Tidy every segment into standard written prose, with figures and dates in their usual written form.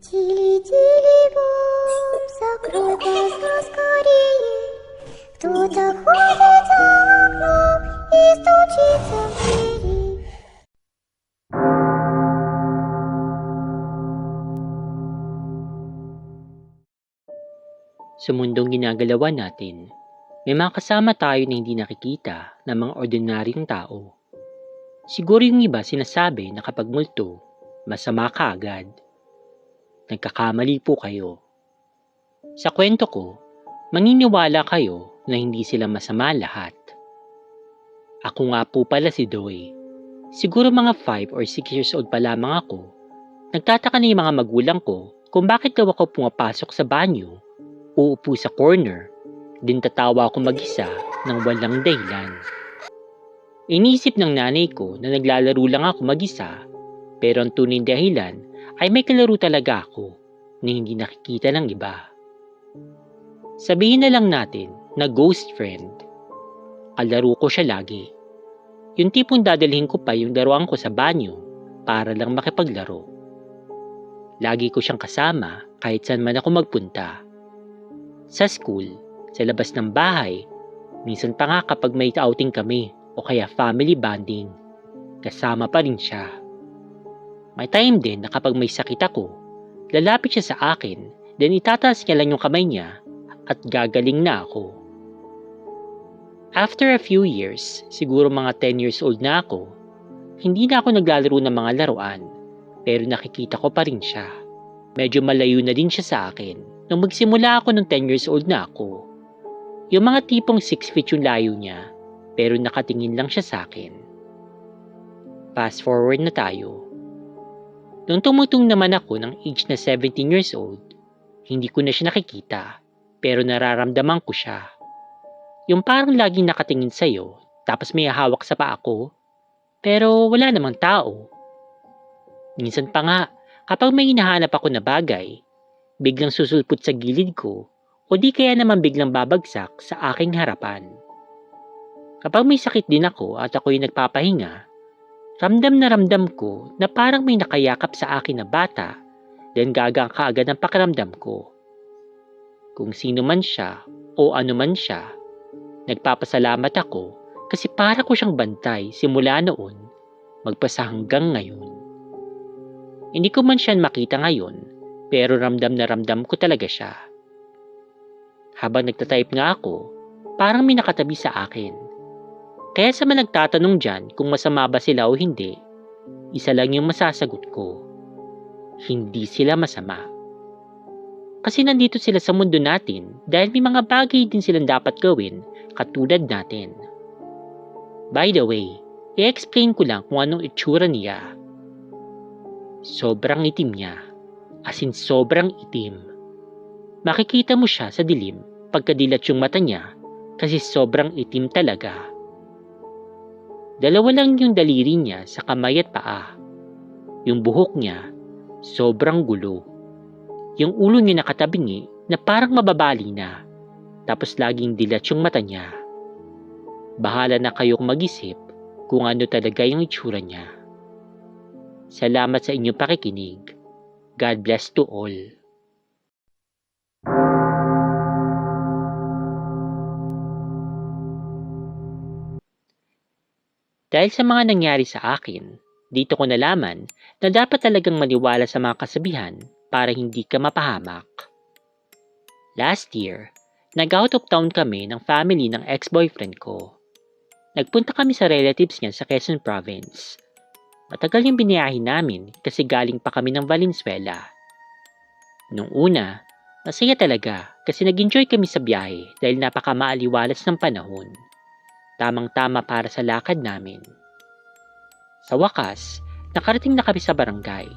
Тили-тили бом, закрой глаза скорее. Кто-то ходит за окном и стучится в двери. Sa mundong ginagalawan natin, may mga kasama tayo na hindi nakikita ng mga ordinaryong tao. Siguro yung iba sinasabi na kapag multo, masama ka agad. Nagkakamali po kayo. Sa kwento ko, maniniwala kayo na hindi sila masama lahat. Ako nga po pala si Doy. Siguro mga 5 or 6 years old pa lamang ako. Nagtataka na yung mga magulang ko kung bakit daw ako pumapasok sa banyo, uupo sa corner, din tatawa ako mag-isa ng walang dahilan. Inisip ng nanay ko na naglalaro lang ako mag-isa, pero ang tunay dahilan ay may kalaro talaga ako na hindi nakikita ng iba. Sabihin na lang natin na ghost friend. Kalaro ko siya lagi. Yung tipong dadalhin ko pa yung laruan ko sa banyo para lang makipaglaro. Lagi ko siyang kasama kahit saan man ako magpunta. Sa school, sa labas ng bahay, minsan pa nga kapag may outing kami o kaya family bonding, kasama pa rin siya. May time din na kapag may sakit ako, lalapit siya sa akin, then itataas niya lang yung kamay niya at gagaling na ako. After a few years, siguro mga 10 years old na ako, hindi na ako naglalaro ng mga laruan, pero nakikita ko pa rin siya. Medyo malayo na din siya sa akin. Nung magsimula ako ng 10 years old na ako, yung mga tipong 6 feet yung layo niya, pero nakatingin lang siya sa akin. Fast forward na tayo. Nung tumutong naman ako ng age na 17 years old, hindi ko na siya nakikita, pero nararamdaman ko siya. Yung parang laging nakatingin sa'yo, tapos may hawak sa paa ko, pero wala namang tao. Minsan pa nga, kapag may hinahanap ako na bagay, biglang susulpot sa gilid ko o di kaya naman biglang babagsak sa aking harapan. Kapag may sakit din ako at ako'y nagpapahinga, ramdam na ramdam ko na parang may nakayakap sa akin na bata, then gagang kaagad ang pakiramdam ko. Kung sino man siya o ano man siya, nagpapasalamat ako kasi para ko siyang bantay simula noon magpasa hanggang ngayon. Hindi ko man siya makita ngayon, pero ramdam na ramdam ko talaga siya. Habang nagtatype nga ako, parang may nakatabi sa akin. Kaya sa mga nagtatanong dyan kung masama ba sila o hindi, isa lang yung masasagot ko. Hindi sila masama. Kasi nandito sila sa mundo natin dahil may mga bagay din silang dapat gawin katulad natin. By the way, i-explain ko lang kung anong itsura niya. Sobrang itim niya. As in sobrang itim. Makikita mo siya sa dilim pagkadilat yung mata niya kasi sobrang itim talaga. Dalawa lang yung daliri niya sa kamay at paa. Yung buhok niya, sobrang gulo. Yung ulo niya nakatabingi na parang mababali na. Tapos laging dilat yung mata niya. Bahala na kayong mag-isip kung ano talaga yung itsura niya. Salamat sa inyong pakikinig. God bless to all. Dahil sa mga nangyari sa akin, dito ko nalaman na dapat talagang maniwala sa mga kasabihan para hindi ka mapahamak. Last year, nag-out of town kami ng family ng ex-boyfriend ko. Nagpunta kami sa relatives niya sa Quezon Province. Matagal yung biniyahin namin kasi galing pa kami ng Valenzuela. Nung una, masaya talaga kasi nag-enjoy kami sa biyahe dahil napakamaaliwalas ng panahon. Tamang-tama para sa lakad namin. Sa wakas, nakarating na kami sa barangay.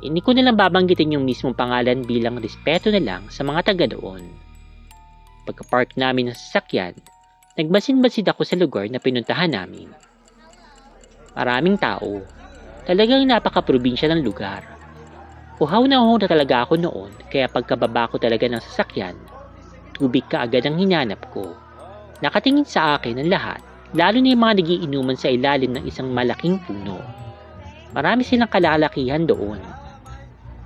Hindi ko nalang babanggitin yung mismong pangalan bilang respeto na lang sa mga taga doon. Pagka-park namin ng sasakyan, nagmasid-masid ako sa lugar na pinuntahan namin. Maraming tao. Talagang napaka-probinsya ng lugar. Uhaw na talaga ako noon kaya pagkababa ko talaga ng sasakyan, tubig ka agad ang hinanap ko. Nakatingin sa akin ang lahat, lalo na yung mga nagiinuman sa ilalim ng isang malaking puno. Marami silang kalalakihan doon.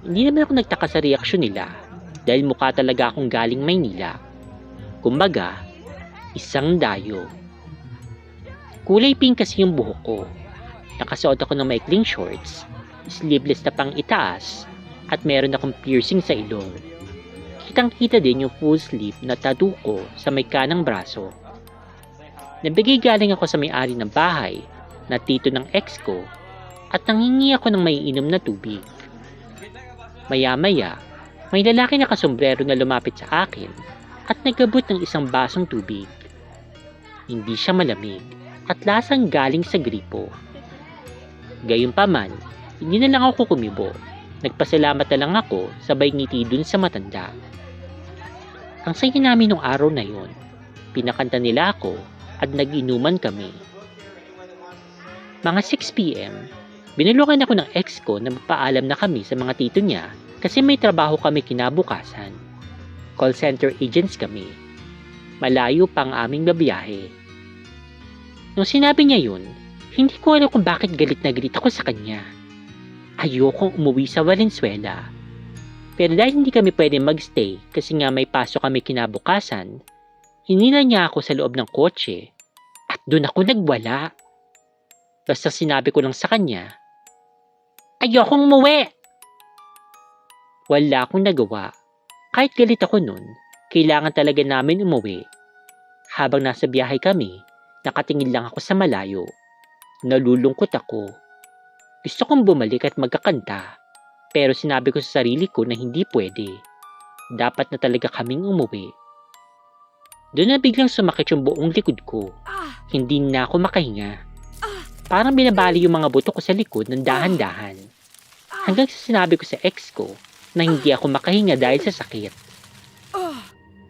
Hindi naman ako nagtaka sa reaksyon nila dahil mukha talaga akong galing Maynila. Kumbaga, isang dayo. Kulay pink kasi yung buhok ko. Nakasuot ako ng maikling shorts, sleeveless na pang itaas, at meron akong piercing sa ilong. Kitang-kita din yung full sleeve na tattoo ko sa may kanang braso. Nabigay galing ako sa may-ari ng bahay na tito ng ex ko at nanghingi ako ng maiinom na tubig. Maya-maya, may lalaki na kasombrero na lumapit sa akin at nagabot ng isang basong tubig. Hindi siya malamig at lasang galing sa gripo. Gayunpaman, hindi na lang ako kumibo. Nagpasalamat na lang ako sabay ngiti dun sa matanda. Ang saya namin nung araw na yon. Pinakanta nila ako at nag-inuman kami. Mga 6 p.m., binulukan ako ng ex ko na magpaalam na kami sa mga tito niya kasi may trabaho kami kinabukasan. Call center agents kami. Malayo pa ang aming babiyahe. Nung sinabi niya yun, hindi ko alam kung bakit galit na galit ako sa kanya. Ayokong umuwi sa Valenzuela. Pero dahil hindi kami pwede magstay kasi nga may pasok kami kinabukasan, hinila niya ako sa loob ng kotse at doon ako nagwala. Basta sinabi ko lang sa kanya, ayokong umuwi! Wala akong nagawa. Kahit galit ako nun, kailangan talaga namin umuwi. Habang nasa biyahe kami, nakatingin lang ako sa malayo. Nalulungkot ako. Gusto kong bumalik at magkakanta. Pero sinabi ko sa sarili ko na hindi pwede. Dapat na talaga kaming umuwi. Doon na biglang sumakit yung buong likod ko. Hindi na ako makahinga. Parang binabali yung mga buto ko sa likod ng dahan-dahan. Hanggang sa sinabi ko sa ex ko na hindi ako makahinga dahil sa sakit.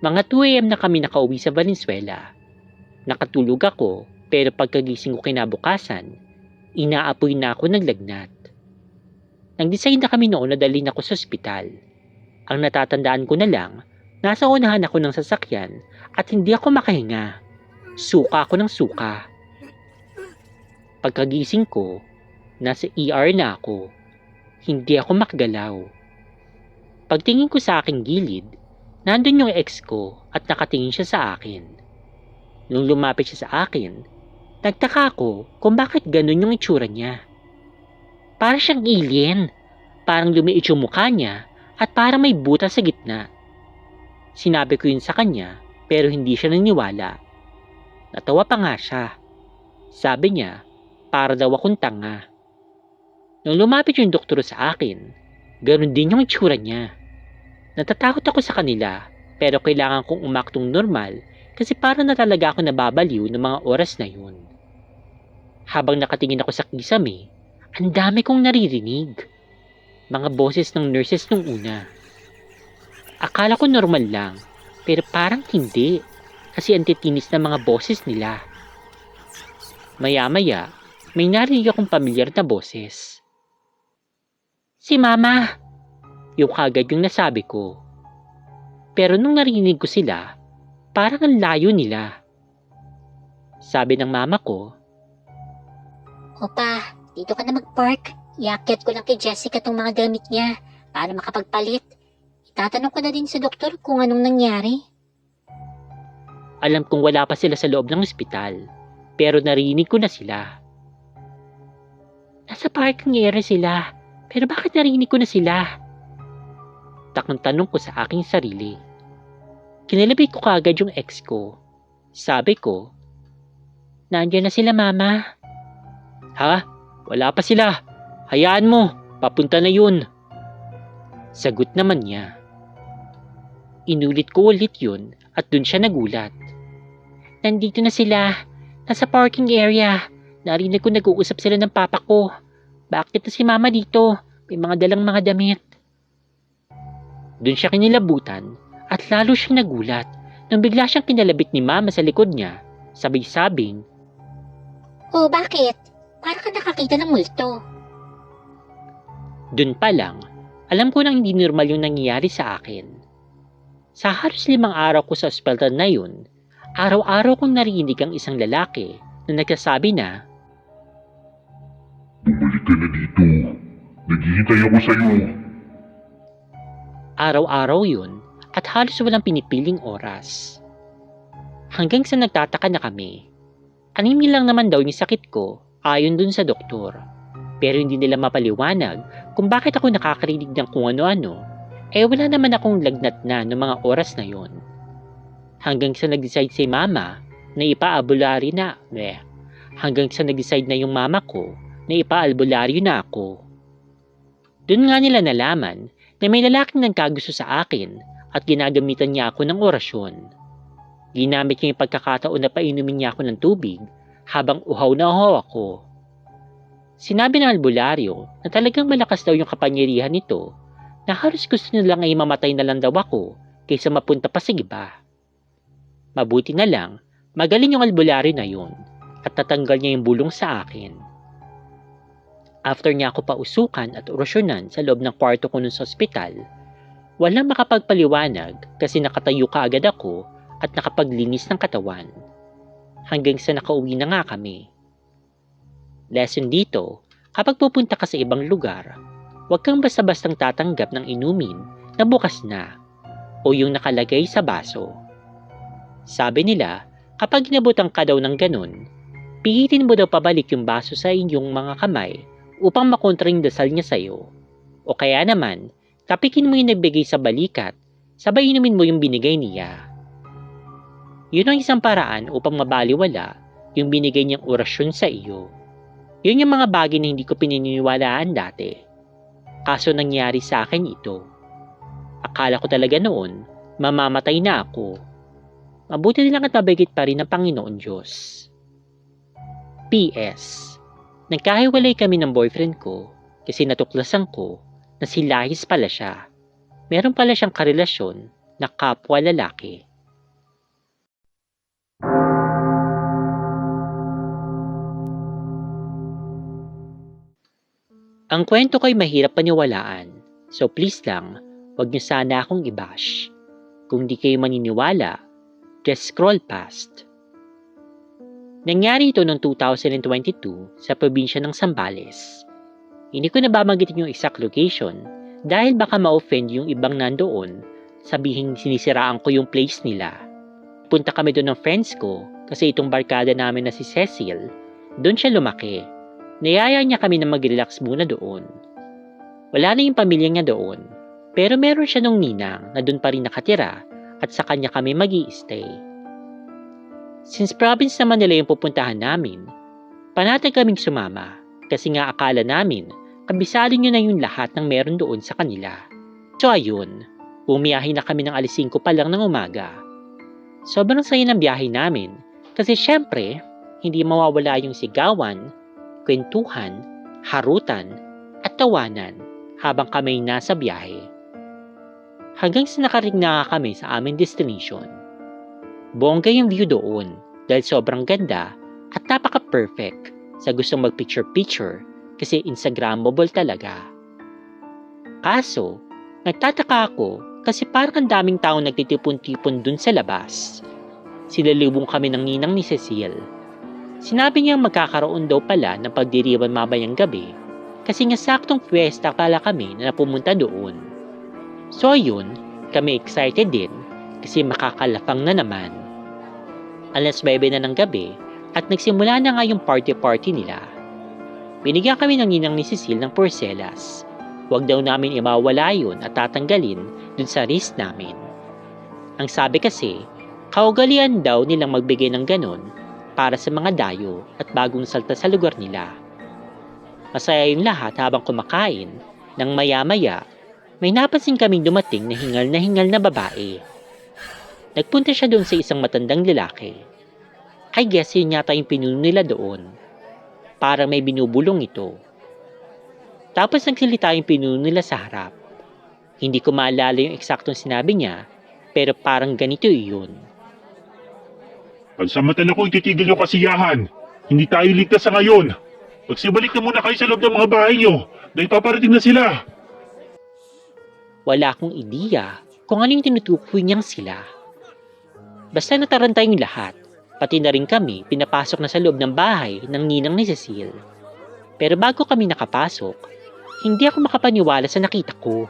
Mga 2 a.m. na kami nakauwi sa Valenzuela. Nakatulog ako pero pagkagising ko kinabukasan, inaapoy na ako ng lagnat. Nag-decide na kami noon na dalhin ako sa ospital. Ang natatandaan ko na lang, nasa unahan ako ng sasakyan at hindi ako makahinga. Suka ako ng suka. Pagkagising ko, nasa ER na ako. Hindi ako makagalaw. Pagtingin ko sa aking gilid, nandun yung ex ko at nakatingin siya sa akin. Nung lumapit siya sa akin, nagtaka ako kung bakit ganun yung itsura niya. Para siyang alien. Parang lumiit yung mukha niya at parang may butas sa gitna. Sinabi ko yun sa kanya pero hindi siya naniwala. Natawa pa nga siya. Sabi niya, para daw akong tanga. Nung lumapit yung doktor sa akin, ganun din yung itsura niya. Natatakot ako sa kanila pero kailangan kong umaktong normal kasi parang na talaga ako nababaliw ng mga oras na yun. Habang nakatingin ako sa kisame, ang dami kong naririnig. Mga boses ng nurses nung una. Akala ko normal lang, pero parang hindi. Kasi ang titinis na mga boses nila. Maya-maya, may narinig akong pamilyar na boses. Si Mama! Yung kagad yung nasabi ko. Pero nung narinig ko sila, parang ang layo nila. Sabi ng mama ko, Opa, dito ka na mag-park. Iakyat ko lang kay Jessica tong mga gamit niya para makapagpalit. Itatanong ko na din sa doktor kung anong nangyari. alam kong wala pa sila sa loob ng ospital, pero narinig ko na sila. Nasa parking area sila, pero bakit narinig ko na sila? Takang tanong ko sa aking sarili. Kinilabit ko kaagad yung ex ko. Sabi ko, nandiyan na sila mama. Ha? Wala pa sila. Hayaan mo, papunta na yun. Sagot naman niya. Inulit ko ulit yun at dun siya nagulat. Nandito na sila. Nasa parking area. Narinig ko nag-uusap sila ng papa ko. Bakit na si mama dito? May mga dalang mga damit. Dun siya kinilabutan at lalo siyang nagulat nang bigla siyang kinalabit ni mama sa likod niya. Sabay-sabing, Oh, bakit? Para ka nakakita ng multo. dun pa lang, alam ko nang hindi normal yung nangyayari sa akin. Sa halos 5 araw ko sa ospital na yun, araw-araw kong narinig ang isang lalaki na nagsasabi na, Bumalik ka na dito. Naghihintay ako sa'yo. Araw-araw yun at halos walang pinipiling oras. Hanggang sa nagtataka na kami. Anemia lang naman daw yung sakit ko ayon dun sa doktor. Pero hindi nila mapaliwanag kung bakit ako nakakarinig ng kung ano-ano. Wala naman akong lagnat na noong mga oras na yon. Hanggang sa nag-decide si mama na ipa-albularyo na. Hanggang sa nag-decide na yung mama ko na ipa-albularyo na ako. Doon nga nila nalaman na may lalaking nagkagusto sa akin at ginagamitan niya ako ng orasyon. Ginamit niya yung pagkakataon na painumin niya ako ng tubig habang uhaw na uhaw ako. Sinabi ng albularyo na talagang malakas daw yung kapangyarihan nito na halos gusto nilang ay mamatay na lang daw ako kaysa mapunta pa sa iba. Mabuti na lang, magaling yung albularyo na yun at tatanggal niya yung bulong sa akin. After niya ako pausukan at orasyonan sa loob ng kwarto ko nun sa ospital, walang makapagpaliwanag kasi nakatayo kaagad ako at nakapaglinis ng katawan. Hanggang sa nakauwi na nga kami. Lesson dito, kapag pupunta ka sa ibang lugar, huwag kang basta-bastang tatanggap ng inumin na bukas na o yung nakalagay sa baso. Sabi nila, kapag inabutan ka daw ng ganun, pihitin mo daw pabalik yung baso sa inyong mga kamay upang makontra yung dasal niya sa'yo. O kaya naman, tapikin mo yung nagbigay sa balikat, sabay inumin mo yung binigay niya. Yun ang isang paraan upang mabaliwala yung binigay niyang orasyon sa iyo. Yun yung mga bagay na hindi ko pininiwalaan dati. Kaso nangyari sa akin ito. Akala ko talaga noon, mamamatay na ako. Mabuti nilang at mabigit pa rin ng Panginoon Diyos. P.S. Nagkahiwalay kami ng boyfriend ko kasi natuklasan ko na si Lahis pala siya. Meron pala siyang karelasyon na kapwa lalaki. Ang kwento ko'y mahirap paniwalaan, so please lang, wag niyo sana akong i-bash. Kung di kayo maniniwala, just scroll past. Nangyari ito noong 2022 sa probinsya ng Zambales. Hindi ko na babanggitin yung exact location dahil baka ma-offend yung ibang nandoon sabihin sinisiraan ko yung place nila. Punta kami doon ng friends ko kasi itong barkada namin na si Cecil, doon siya lumaki. Niyaya niya kami na mag-relax muna doon. Wala na yung pamilya niya doon, pero meron siya nung ninang na doon pa rin nakatira at sa kanya kami mag-i-stay. Since province naman nila yung pupuntahan namin, panatag kaming sumama kasi nga akala namin kabisado nyo na yung lahat ng meron doon sa kanila. So ayun, bumiyahe na kami ng 5:00 pa lang ng umaga. Sobrang saya ng biyahe namin kasi syempre, hindi mawawala yung sigawan, kwentuhan, harutan, at tawanan habang kami nasa biyahe. Hanggang sa nakarating na kami sa aming destination. Bongga yung view doon dahil sobrang ganda at napaka-perfect sa gustong mag-picture-picture kasi Instagrammable talaga. Kaso, nagtataka ako kasi parang ang daming tao nagtitipon-tipon dun sa labas. Silalubong kami ng ninang ni Cecil. Sinabi niyang magkakaroon daw pala ng pagdiriwan mamayang gabi kasi nga saktong fiesta pala kami na pumunta doon. So ayun, kami excited din kasi makakalafang na naman. 9:00 na ng gabi at nagsimula na nga yung party-party nila. Binigyan kami ng ninang ni Cecil ng porcelas. Huwag daw namin imawala yun at tatanggalin dun sa wrist namin. Ang sabi kasi, kaugalian daw nilang magbigay ng ganon para sa mga dayo at bagong salta sa lugar nila. Masaya yung lahat habang kumakain, nang maya-maya, may napansin kaming dumating na hingal na babae. Nagpunta siya doon sa isang matandang lalaki. I guess yun yata yung pinuno nila doon. Parang may binubulong ito. Tapos nagsalita yung pinuno nila sa harap. Hindi ko maalala yung eksaktong sinabi niya, pero parang ganito yun. Pansamantala ko ititigil yung kasiyahan. Hindi tayo ligtas sa ngayon. Magsibalik na muna kayo sa loob ng mga bahay nyo dahil paparating na sila. Wala akong ideya kung ano yung tinutukoy niyang sila. Basta nataranta yung lahat, pati na rin kami pinapasok na sa loob ng bahay ng ninang ni Cecil. Pero bago kami nakapasok, hindi ako makapaniwala sa nakita ko.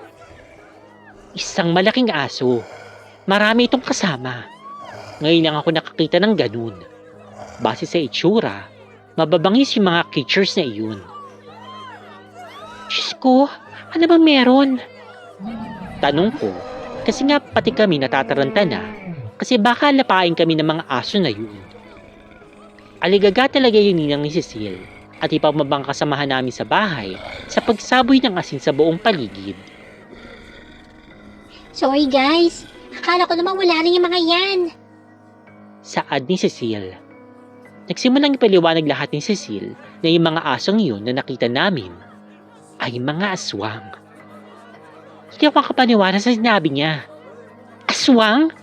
Isang malaking aso. Marami itong kasama. Ngayon lang ako nakakita ng ganun. Base sa itsura, mababangis yung mga creatures na iyon. Diyos ko, ano bang meron? Tanong ko, kasi nga pati kami natataranta na, kasi baka lapain kami ng mga aso na yun. Aligaga talaga yung ninang ni Cecile, at ipamabang kasamahan namin sa bahay sa pagsaboy ng asin sa buong paligid. Sorry guys, akala ko naman wala na yung mga yan. Saad ni Cecile. Nagsimulang ipaliwanag lahat ni Cecile na yung mga asong yun na nakita namin ay mga aswang. Hindi ako makapaniwala sa sinabi niya. Aswang?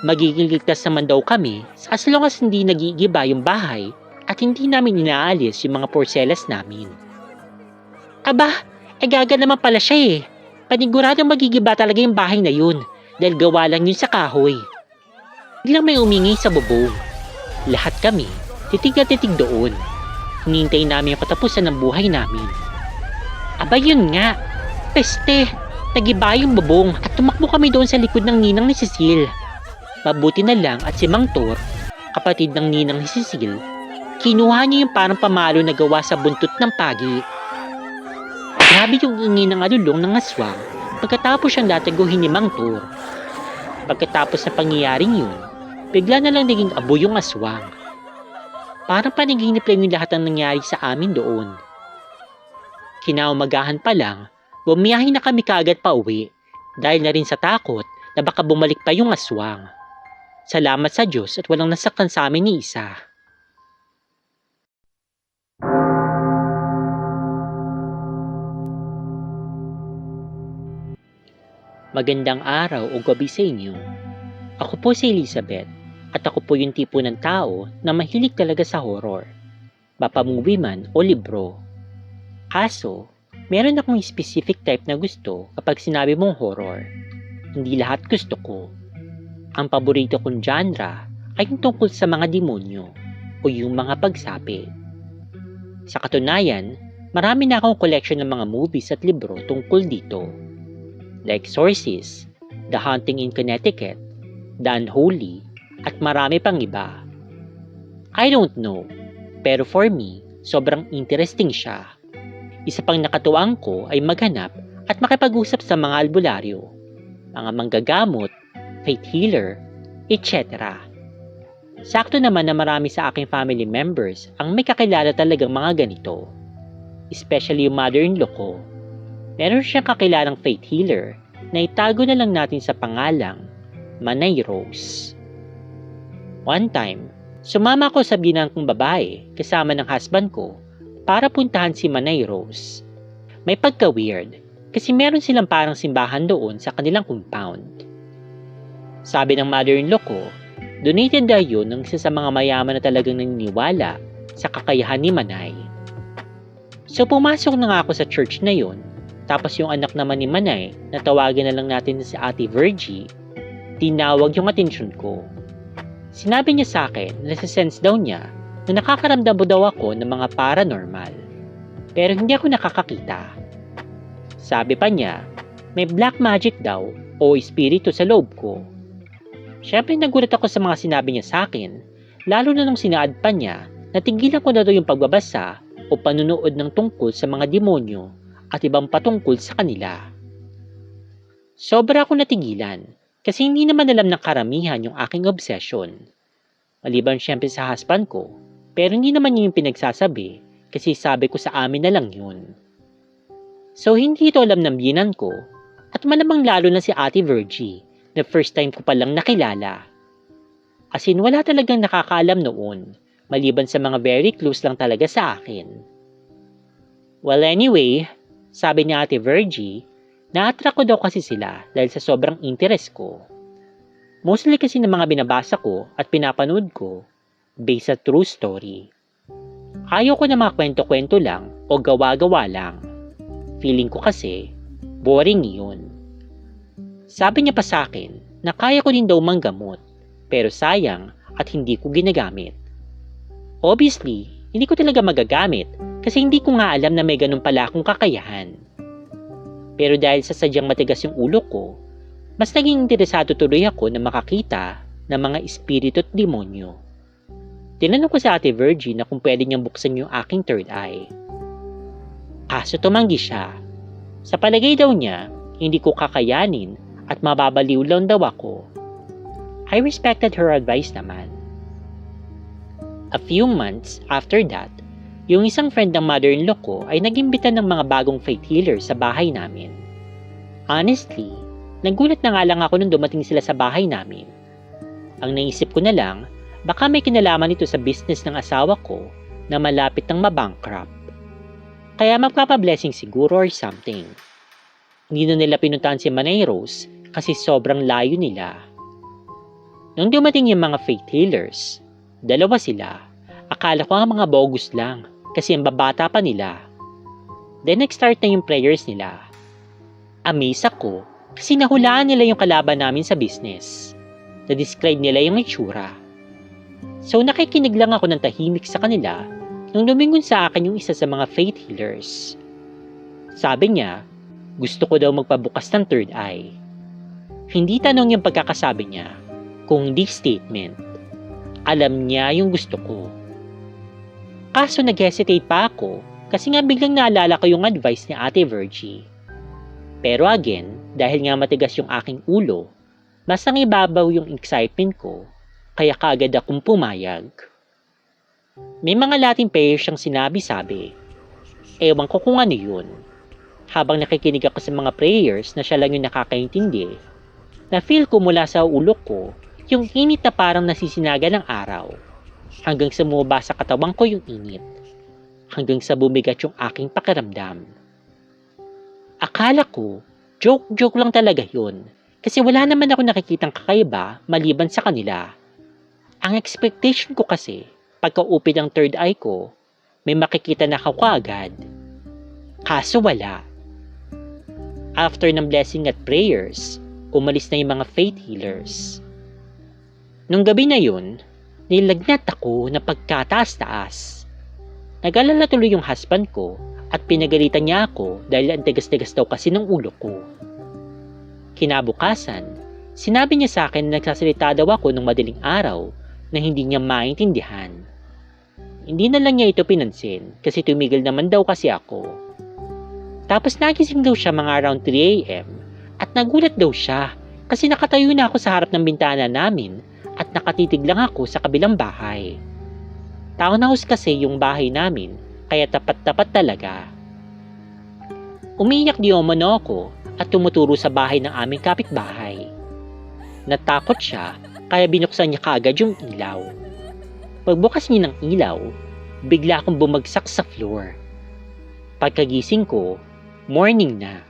Magiging ligtas naman daw kami as long as hindi nagigiba yung bahay at hindi namin inaalis yung mga porcelas namin. Aba, gaga naman pala siya eh. Paniguradong magigiba talaga yung bahay na yun dahil gawa lang yun sa kahoy. Biglang may umingi sa bubong. Lahat kami, titig na titig doon. Hinintay namin yung katapusan ng buhay namin. Aba yun nga, peste, nagiba yung bubong at tumakbo kami doon sa likod ng ninang ni Cecile. Mabuti na lang at si Mang Tor, kapatid ng ninang ni Cecile, kinuha niya yung parang pamalo na gawa sa buntot ng pagi. Grabe yung ingi ng alulong ng aswang pagkatapos siyang lataguhin ni Mang Tor. Pagkatapos ng pangyayaring yun, bigla na lang naging abo yung aswang. Parang panaginip lang yung lahat ng nangyari sa amin doon. Kinaumagahan pa lang, bumiyahe na kami kaagad pa uwi dahil na rin sa takot na baka bumalik pa yung aswang. Salamat sa Diyos at walang nasaktan sa amin ni isa. Magandang araw o gabi sa inyo. Ako po si Elizabeth at ako po yung tipo ng tao na mahilig talaga sa horror. Mapa-movie man o libro. Kaso, meron akong specific type na gusto kapag sinabi mong horror. Hindi lahat gusto ko. Ang paborito kong genre ay yung tungkol sa mga demonyo o yung mga pagsapi. Sa katunayan, marami na akong collection ng mga movies at libro tungkol dito. The Exorcist, The Haunting in Connecticut, The Unholy, at marami pang iba. I don't know, pero for me, sobrang interesting siya. Isa pang nakatuwang ko ay maghanap at makipag-usap sa mga albularyo, mga manggagamot, faith healer, etc. Sakto naman na marami sa aking family members ang may kakilala talagang mga ganito. Especially yung mother-in-law ko. Meron siyang kakilalang faith healer na itago na lang natin sa pangalang Manay Rose. One time, sumama ko sa binang kong babae kasama ng husband ko para puntahan si Manay Rose. May pagka-weird kasi meron silang parang simbahan doon sa kanilang compound. Sabi ng mother-in-law ko, donated daw yun ng isa sa mga mayaman na talagang naniniwala sa kakayahan ni Manay. So pumasok na nga ako sa church na yun. Tapos yung anak naman ni Manay, na tawagin na lang natin si Ate Virgie, tinawag yung atensyon ko. Sinabi niya sa akin na nasa-sense daw niya na nakakaramdam daw ako ng mga paranormal. Pero hindi ako nakakakita. Sabi pa niya, may black magic daw o espiritu sa loob ko. Siyempre nagulat ako sa mga sinabi niya sa akin, lalo na nung sinaad pa niya na tigilan ko na daw yung pagbabasa o panunood ng tungkol sa mga demonyo at ibang patungkol sa kanila. Sobra akong natigilan kasi hindi naman alam ng karamihan yung aking obsession. Maliban siyempre sa husband ko, pero hindi naman yun yung pinagsasabi kasi sabi ko sa amin na lang yun. So hindi ito alam ng biyenan ko at malamang lalo na si Ate Virgie na first time ko palang nakilala. As in wala talagang nakakaalam noon maliban sa mga very close lang talaga sa akin. Well anyway, sabi ni Ate Virgie, na-attract ko daw kasi sila dahil sa sobrang interest ko. Mostly kasi ng mga binabasa ko at pinapanood ko, based sa true story. Ayaw ko na mga kwento-kwento lang o gawa-gawa lang. Feeling ko kasi, boring yun. Sabi niya pa sa akin na kaya ko din daw manggamot, pero sayang at hindi ko ginagamit. Obviously, hindi ko talaga magagamit kasi hindi ko nga alam na may ganun pala akong kakayahan. Pero dahil sa sadyang matigas yung ulo ko, mas naging interesado tuloy ako na makakita ng mga espiritu at demonyo. Tinanong ko sa Ate Virgie na kung pwede niyang buksan yung aking third eye. Kaso tumanggi siya. Sa palagay daw niya, hindi ko kakayanin at mababaliw lang daw ako. I respected her advice naman. A few months after that, yung isang friend ng mother-in-law ko ay nag-imbita ng mga bagong faith healers sa bahay namin. Honestly, nagulat na nga lang ako nung dumating sila sa bahay namin. Ang naisip ko na lang, baka may kinalaman ito sa business ng asawa ko na malapit ng mabankrupt. Kaya magpapa-blessing siguro or something. Hindi na nila pinuntahan si Manay Rose kasi sobrang layo nila. Nung dumating yung mga faith healers, dalawa sila. Akala ko ang mga bogus lang kasi ang babata pa nila. Then nag-start na yung prayers nila. Amaze ako kasi nahulaan nila yung kalaban namin sa business. Na-describe nila yung itsura. So nakikinig lang ako ng tahimik sa kanila nung lumingon sa akin yung isa sa mga faith healers. Sabi niya, gusto ko daw magpabukas ng third eye. Hindi tanong yung pagkakasabi niya, kundi statement. Alam niya yung gusto ko. Kaso nag-hesitate pa ako kasi nga biglang naalala ko yung advice ni Ate Virgie. Pero again, dahil nga matigas yung aking ulo, mas nangibabaw yung excitement ko, kaya kaagad akong pumayag. May mga Latin prayers siyang sinabi-sabi. Ewan ko kung ano yun. Habang nakikinig ako sa mga prayers na siya lang yung nakakaintindi, na-feel ko mula sa ulo ko yung init na parang nasisinaga ng araw. Hanggang sa bumaba sa katawan ko yung init. Hanggang sa bumigat yung aking pakiramdam. Akala ko, joke lang talaga yun. Kasi wala naman ako nakikitang kakaiba maliban sa kanila. Ang expectation ko kasi, pagka-upid ang third eye ko, may makikita na ako agad. Kaso wala. After ng blessing at prayers, umalis na yung mga faith healers. Nung gabi na yun, nilagnat ako na pagkataas-taas. Nag-alala tuloy yung husband ko at pinagalitan niya ako dahil ang tigas-tigas daw kasi ng ulo ko. Kinabukasan, sinabi niya sa akin na nagsasalita daw ako ng madaling araw na hindi niya maintindihan. Hindi na lang niya ito pinansin kasi tumigil naman daw kasi ako. Tapos nagising daw siya mga around 3 a.m. at nagulat daw siya kasi nakatayo na ako sa harap ng bintana namin at nakatitig lang ako sa kabilang bahay. Townhouse kasi yung bahay namin, kaya tapat-tapat talaga. Umiyak di umano ako at tumuturo sa bahay ng aming kapitbahay. Natakot siya, kaya binuksan niya kaagad yung ilaw. Pagbukas niya ng ilaw, bigla akong bumagsak sa floor. Pagkagising ko, morning na.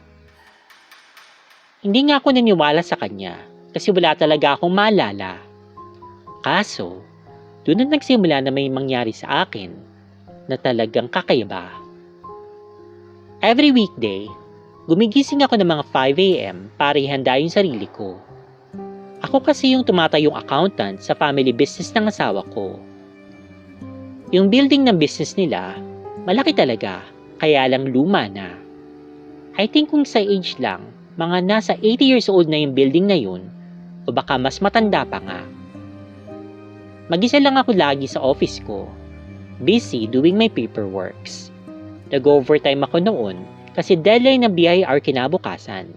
Hindi nga ako naniwala sa kanya kasi wala talaga akong maalala. Kaso, doon na nagsimula na may mangyari sa akin na talagang kakaiba. Every weekday, gumigising ako ng mga 5 a.m. para ihanda yung sarili ko. Ako kasi yung tumatayong accountant sa family business ng asawa ko. Yung building ng business nila, malaki talaga, kaya lang luma na. I think kung sa age lang, mga nasa 80 years old na yung building na yun, o baka mas matanda pa nga. Mag-isa lang ako lagi sa office ko, busy doing my paperworks. Nag-overtime ako noon kasi deadline ng BIR kinabukasan.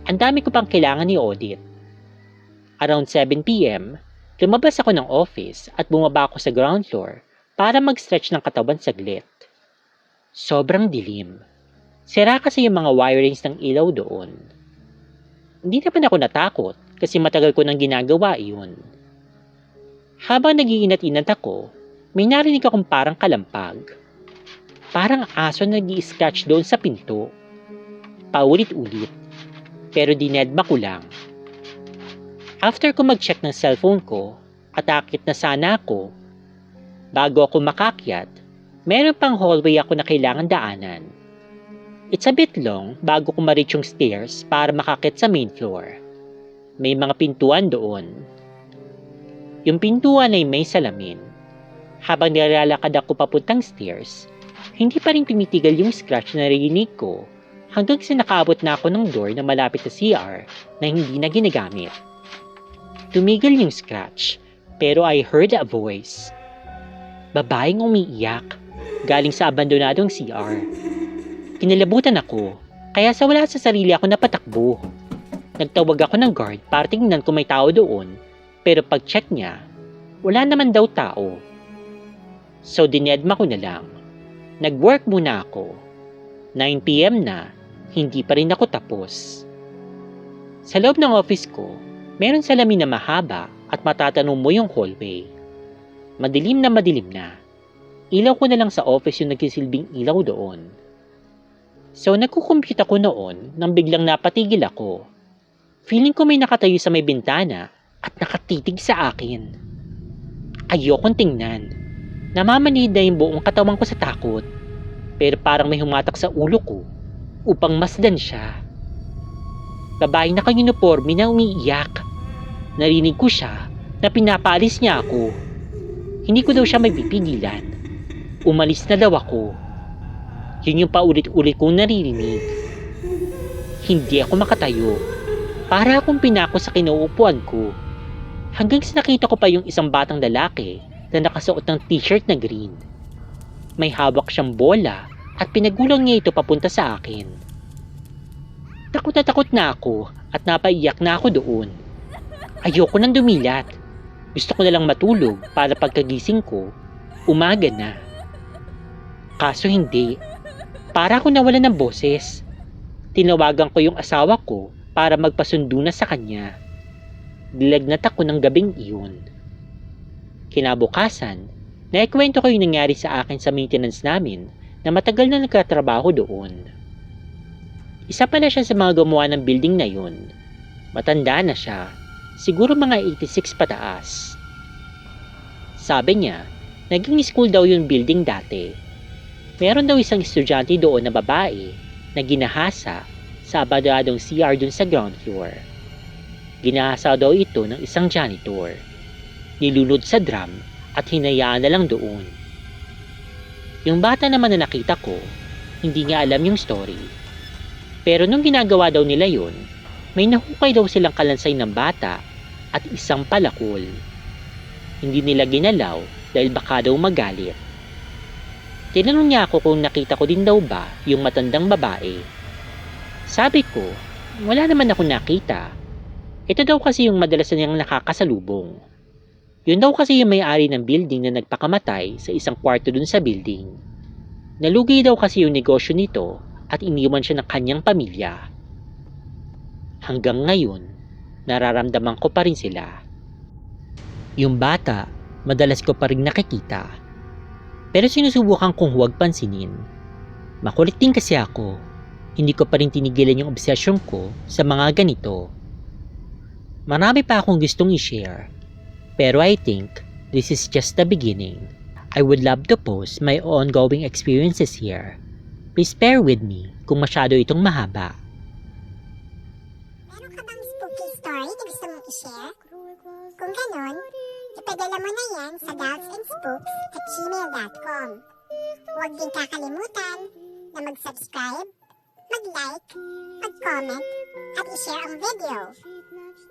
Ang dami ko pang kailangan i-audit. Around 7 p.m., lumabas ako ng office at bumaba ako sa ground floor para mag-stretch ng katawan saglit. Sobrang dilim. Sira kasi yung mga wirings ng ilaw doon. Hindi naman ako natakot kasi matagal ko nang ginagawa iyon. Habang nag-iinat-inat ako, may narinig akong parang kalampag. Parang aso na nag-i-scratch doon sa pinto. Paulit-ulit, pero dinedma ko lang. After ko mag-check ng cellphone ko, at akit na sana ako, bago ako makakyat, meron pang hallway ako na kailangan daanan. It's a bit long bago ko ma-reach yung stairs para makakit sa main floor. May mga pintuan doon. Yung pintuan ay may salamin. Habang nilalakad ako papuntang stairs, hindi pa rin tumitigil yung scratch na narinig ko hanggang sa nakaabot na ako ng door na malapit sa CR na hindi na ginagamit. Tumigil yung scratch, pero I heard a voice. Babaeng umiiyak, galing sa abandonadong CR. Kinilabutan ako, kaya sa wala sa sarili ako napatakbo. Nagtawag ako ng guard para tingnan kung may tao doon, pero pag-check niya, wala naman daw tao. So dinedma ko na lang. Nag-work muna ako. 9 PM na, hindi pa rin ako tapos. Sa loob ng office ko, meron salamin na mahaba at matatanong mo yung hallway. Madilim na. Ilaw ko na lang sa office yung nagsisilbing ilaw doon. So nagkukompute ako noon nang biglang napatigil ako. Feeling ko may nakatayo sa may bintana at nakatitig sa akin. Ayokong tingnan. Namamanhid na yung buong katawan ko sa takot. Pero parang may humatak sa ulo ko upang masdan siya. Babae na naka-uniforme na umiiyak. Narinig ko siya na pinapaalis niya ako. Hindi ko daw siya mapipigilan. Umalis na daw ako. Yun yung paulit-ulit kong naririnig. Hindi ako makatayo. Para akong pinako sa kinuupuan ko. Hanggang sa nakita ko pa yung isang batang lalaki na nakasuot ng t-shirt na green. May hawak siyang bola at pinagulang niya ito papunta sa akin. Takot na ako at napaiyak na ako doon. Ayoko nang dumilat. Gusto ko na lang matulog para pagkagising ko, umaga na. Kaso hindi. Para ako nawalan ng boses. Tinawagan ko yung asawa ko para magpasundo na sa kanya. Dilagnat ako ng gabing iyon. Kinabukasan, naikwento ko yung nangyari sa akin sa maintenance namin na matagal na nagkatrabaho doon. Isa pala siya sa mga gumawa ng building na yun. Matanda na siya, siguro mga 86 pataas. Sabi niya, naging school daw yung building dati. Meron daw isang estudyante doon na babae na ginahasa sa abandonadong CR dun sa ground floor. Ginahasa daw ito ng isang janitor. Nilunod sa drum at hinayaan na lang doon. Yung bata naman na nakita ko, hindi nga alam yung story. Pero nung ginagawa daw nila yun, may nahukay daw silang kalansay ng bata at isang palakol. Hindi nila ginalaw dahil baka daw magalit. Tinanong niya ako kung nakita ko din daw ba yung matandang babae. Sabi ko, wala naman ako nakita. Ito daw kasi yung madalas na niyang nakakasalubong. Yun daw kasi yung may-ari ng building na nagpakamatay sa isang kwarto dun sa building. Nalugi daw kasi yung negosyo nito at iniwan siya ng kanyang pamilya. Hanggang ngayon, nararamdaman ko pa rin sila. Yung bata, madalas ko pa rin nakikita. Pero sinusubukan kong huwag pansinin. Makulit din kasi ako. Hindi ko pa rin tinigilan yung obsesyon ko sa mga ganito. Marami pa akong gustong i-share. Pero I think this is just the beginning. I would love to post my ongoing experiences here. Please bear with me kung masyado itong mahaba. Meron ka bang spooky story na gusto mong i-share? Kung ganon, ipadala mo na yan sa doubtsandspooks@gmail.com. Huwag din kakalimutan na mag-subscribe, mag-like, mag-comment, at i-share ang video.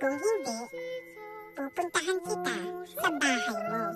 Kung hindi, pupuntahan kita sa bahay mo.